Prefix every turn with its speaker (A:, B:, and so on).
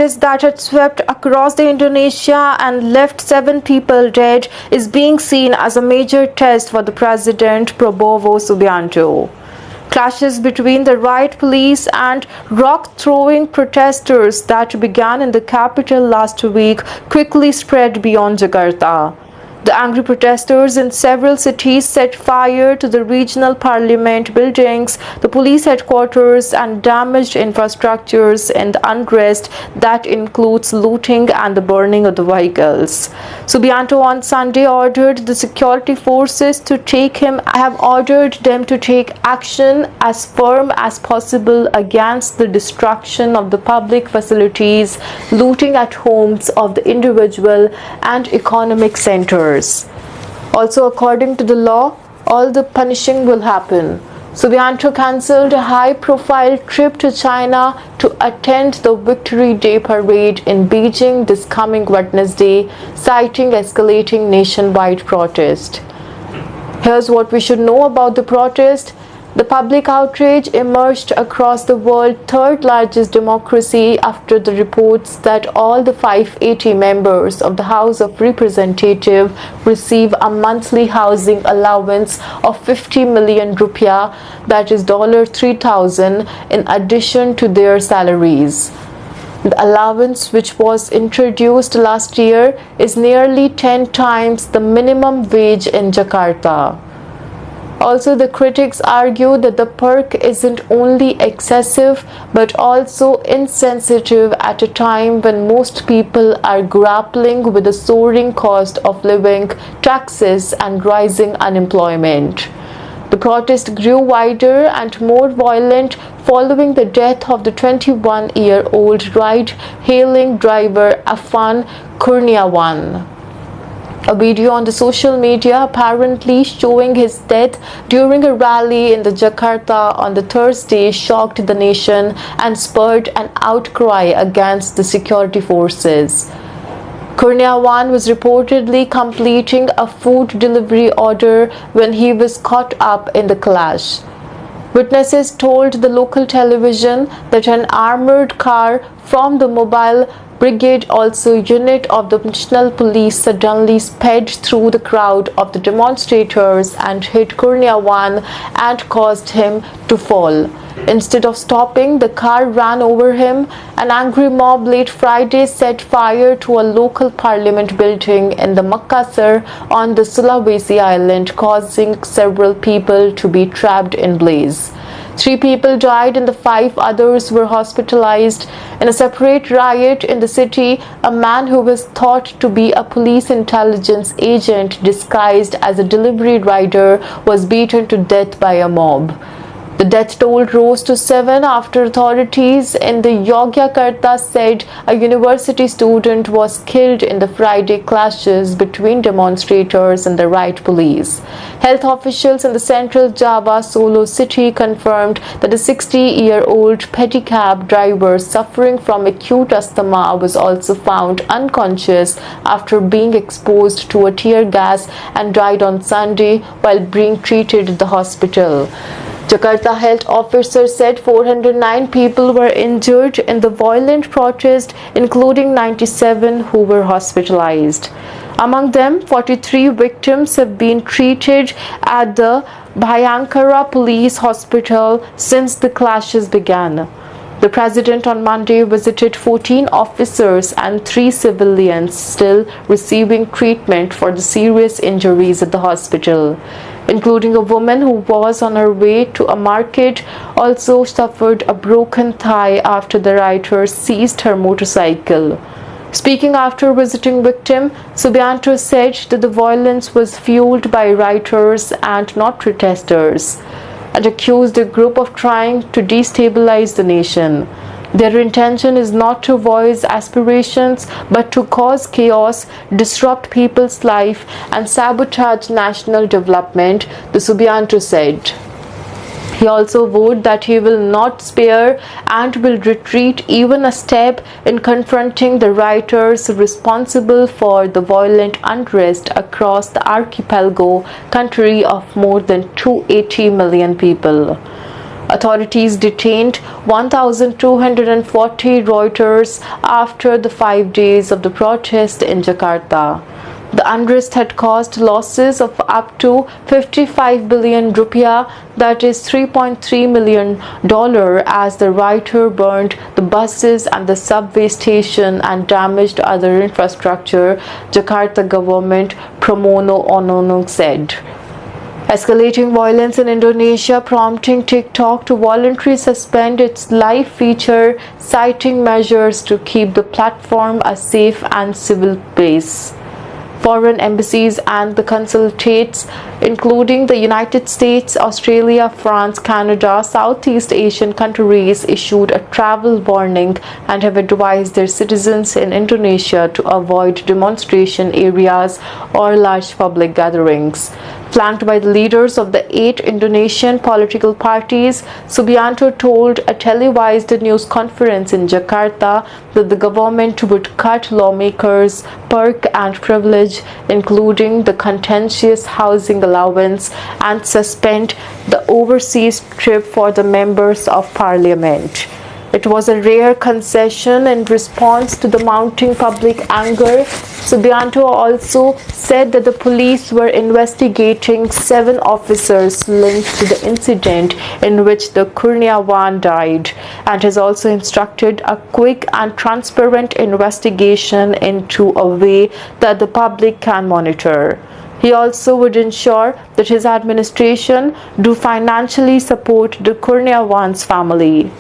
A: That had swept across the Indonesia and left 7 people dead is being seen as a major test for the President Prabowo Subianto. Clashes between the riot police and rock-throwing protesters that began in the capital last week quickly spread beyond Jakarta. The angry protesters in several cities set fire to the regional parliament buildings, the police headquarters, and damaged infrastructures in the unrest that includes looting and the burning of the vehicles. Subianto on Sunday ordered the security forces to take action as firm as possible against the destruction of the public facilities, looting at homes of the individual and economic centers. Also, according to the law, all the punishing will happen. Subianto cancelled a high-profile trip to China to attend the Victory Day parade in Beijing this coming Wednesday, citing escalating nationwide protest. Here's what we should know about the protest. The public outrage emerged across the world's third largest democracy after the reports that all the 580 members of the House of Representatives receive a monthly housing allowance of 50 million rupiah, that is $3,000, in addition to their salaries. The allowance, which was introduced last year, is nearly 10 times the minimum wage in Jakarta. Also, the critics argue that the perk isn't only excessive but also insensitive at a time when most people are grappling with the soaring cost of living, taxes, and rising unemployment. The protest grew wider and more violent following the death of the 21-year-old ride-hailing driver Afan Kurniawan. A video on the social media apparently showing his death during a rally in the Jakarta on the Thursday shocked the nation and spurred an outcry against the security forces. Kurniawan was reportedly completing a food delivery order when he was caught up in the clash. Witnesses told the local television that an armored car from the Mobile Brigade also unit of the National Police suddenly sped through the crowd of the demonstrators and hit Kurniawan and caused him to fall. Instead of stopping, the car ran over him. An angry mob late Friday set fire to a local parliament building in the Makassar on the Sulawesi island, causing several people to be trapped in blaze. 3 people died and the 5 others were hospitalized. In a separate riot in the city, a man who was thought to be a police intelligence agent disguised as a delivery rider was beaten to death by a mob. The death toll rose to 7 after authorities in the Yogyakarta said a university student was killed in the Friday clashes between demonstrators and the riot police. Health officials in the central Java Solo city confirmed that a 60-year-old pedicab driver suffering from acute asthma was also found unconscious after being exposed to a tear gas and died on Sunday while being treated at the hospital. Jakarta health officers said 409 people were injured in the violent protest, including 97 who were hospitalized. Among them, 43 victims have been treated at the Bhayankara Police Hospital since the clashes began. The president on Monday visited 14 officers and 3 civilians still receiving treatment for the serious injuries at the hospital, including a woman who was on her way to a market, also suffered a broken thigh after the rioters seized her motorcycle. Speaking after visiting victim, Subianto said that the violence was fueled by rioters and not protesters, and accused the group of trying to destabilize the nation. Their intention is not to voice aspirations but to cause chaos, disrupt people's life, and sabotage national development, the Subianto said. He also vowed that he will not spare and will retreat even a step in confronting the rioters responsible for the violent unrest across the archipelago country of more than 280 million people. Authorities detained 1,240 Reuters after the 5 days of the protest in Jakarta. The unrest had caused losses of up to 55 billion rupiah, that is $3.3 million, as the rioter burned the buses and the subway station and damaged other infrastructure, Jakarta government Pramono Anung said. Escalating violence in Indonesia prompting TikTok to voluntarily suspend its live feature, citing measures to keep the platform a safe and civil place. Foreign embassies and the consulates, including the United States, Australia, France, Canada, Southeast Asian countries, issued a travel warning and have advised their citizens in Indonesia to avoid demonstration areas or large public gatherings. Flanked by the leaders of the 8 Indonesian political parties, Subianto told a televised news conference in Jakarta that the government would cut lawmakers' perk and privilege, including the contentious housing allowance, and suspend the overseas trip for the members of parliament. It was a rare concession in response to the mounting public anger. Subianto also said that the police were investigating 7 officers linked to the incident in which the Kurniawan died, and has also instructed a quick and transparent investigation into a way that the public can monitor. He also would ensure that his administration do financially support the Kurniawan's family.